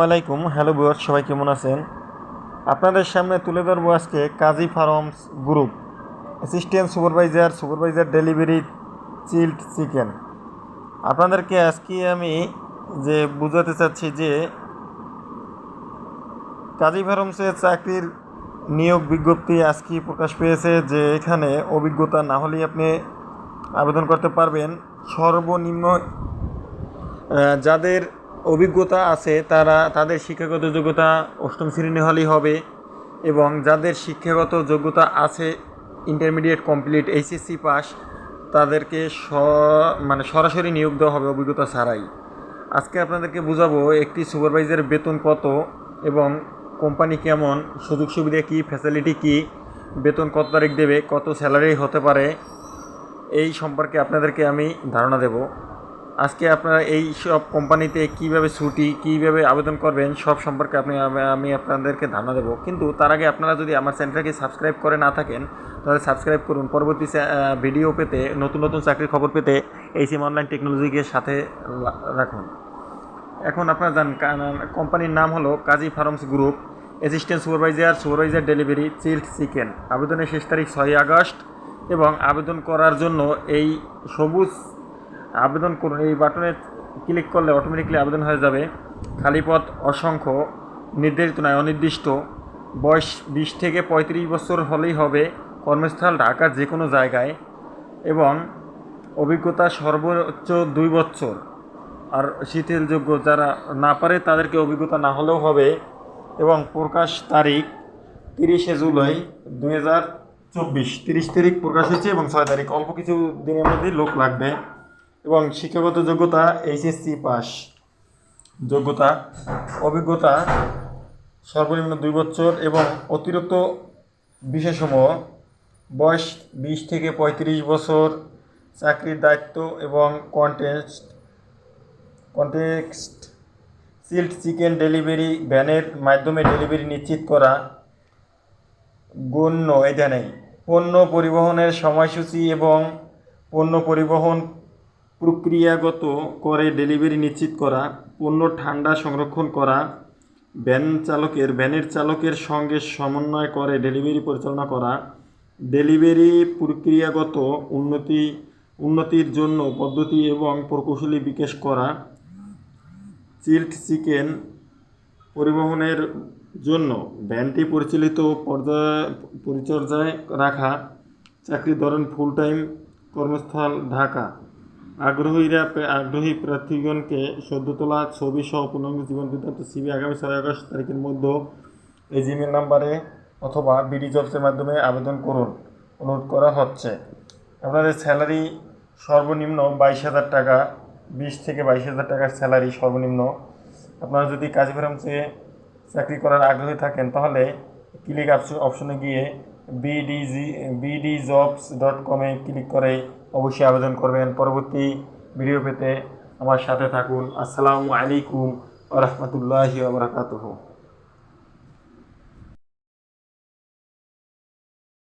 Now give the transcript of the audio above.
আসসালামাইকুম। Hello viewers, সবাই কেমন আছেন? আপনাদের সামনে তুলে ধরবো আজকে Kazi Farms Group assistant supervisor delivery chilled chicken. আপনাদেরকে আজকে আমি যে বুঝাতে চাচ্ছি যে কাজী ফার্মসে চাকরির নিয়োগ বিজ্ঞপ্তি আজকে প্রকাশ পেয়েছে, যে এখানে অভিজ্ঞতা না হলেই আপনি আবেদন করতে পারবেন। সর্বনিম্ন যাদের অভিজ্ঞতা আছে তাদের শিক্ষাগত যোগ্যতা অষ্টম শ্রেণী হলেই হবে, এবং যাদের শিক্ষাগত যোগ্যতা আছে ইন্টারমিডিয়েট কমপ্লিট এইচএসসি পাস, তাদেরকে সরাসরি নিয়োগ দেওয়া হবে অভিজ্ঞতা ছাড়াই। আজকে আপনাদেরকে বুঝাবো একটি সুপারভাইজারের বেতন কত এবং কোম্পানি কেমন, সুযোগ সুবিধা কী, ফ্যাসিলিটি কী, বেতন কত তারিখ দেবে, কত স্যালারি হতে পারে, এই সম্পর্কে আপনাদেরকে আমি ধারণা দেব। আজকে আপনারা এই সব কোম্পানিতে কীভাবে ছুটি, কীভাবে আবেদন করবেন, সব সম্পর্কে আমি আপনাদেরকে ধারণা দেবো। কিন্তু তার আগে আপনারা যদি আমার চ্যানেলটাকে সাবস্ক্রাইব করে না থাকেন তাহলে সাবস্ক্রাইব করুন। পরবর্তী ভিডিও পেতে, নতুন নতুন চাকরির খবর পেতে এইচএম অনলাইন টেকনোলজিকে সাথে রাখুন। এখন আপনারা জানেন কোম্পানির নাম হলো Kazi Farms Group assistant supervisor delivery chilled chicken. আবেদনের শেষ তারিখ 6 আগস্ট, এবং আবেদন করার জন্য এই সবুজ আবেদন করুন এই বাটনে ক্লিক করলে অটোমেটিকলি আবেদন হয়ে যাবে। খালি পদ অসংখ্য, নির্ধারিত নয়, অনির্দিষ্ট। বয়স 20 থেকে 35 বছর হলেই হবে। কর্মস্থল ঢাকার যে কোনো জায়গায়, এবং অভিজ্ঞতা সর্বোচ্চ 2 বছর। আর শিথিলযোগ্য, যারা না পারে তাদেরকে অভিজ্ঞতা না হলেও হবে। এবং প্রকাশ তারিখ 30 জুলাই 2024। 30 তারিখ প্রকাশ হয়েছে এবং 6 তারিখ, অল্প কিছু দিনের মধ্যেই লোক লাগবে। এবং শিক্ষাগত যোগ্যতা এইচএসসি পাস যোগ্যতা, অভিজ্ঞতা সর্বনিম্ন 2 বছর, এবং অতিরিক্ত বিশেষসমূহ বয়স 20 থেকে 35 বছর। চাকরির দায়িত্ব এবং কন্টেক্সট চিল্ড চিকেন ডেলিভারি ভ্যানের মাধ্যমে ডেলিভারি নিশ্চিত করা গণ্য। এখানে পণ্য পরিবহনের সময়সূচি এবং পণ্য পরিবহন প্রক্রিয়াগত করে ডেলিভারি নিশ্চিত করা, পণ্য ঠান্ডা সংরক্ষণ করা, ভ্যানের চালকের সঙ্গে সমন্বয় করে ডেলিভারি পরিচালনা করা, ডেলিভারি প্রক্রিয়াগত উন্নতির জন্য পদ্ধতি এবং প্রকৌশলী বিকাশ করা, চিল্ড চিকেন পরিবহনের জন্য ভ্যানটি পরিচর্যায় রাখা। চাকরির ধরন ফুল টাইম, কর্মস্থল ঢাকা। আগ্রহী প্রার্থীগণকে সদ্য তোলা ছবি সহ পূর্ণাঙ্গ জীবন বৃত্তান্ত সিভি আগামী 6 আগস্ট তারিখের মধ্যে এই জিমেল নাম্বারে অথবা বিডি জবসের মাধ্যমে আবেদন করুন অনুরোধ করা হচ্ছে। আপনাদের স্যালারি সর্বনিম্ন 22,000 টাকা, 20 থেকে 22,000 টাকার স্যালারি সর্বনিম্ন। আপনারা যদি কাজী ফার্মসে চাকরি করার আগ্রহী থাকেন তাহলে ক্লিক অপশনে গিয়ে bdjobs.com ক্লিক করে অবশ্যই আবেদন করবেন। পরবর্তী ভিডিও পেতে আমার সাথে থাকুন। আসসালামু আলাইকুম ওয়া রাহমাতুল্লাহি ওয়া বারাকাতুহু।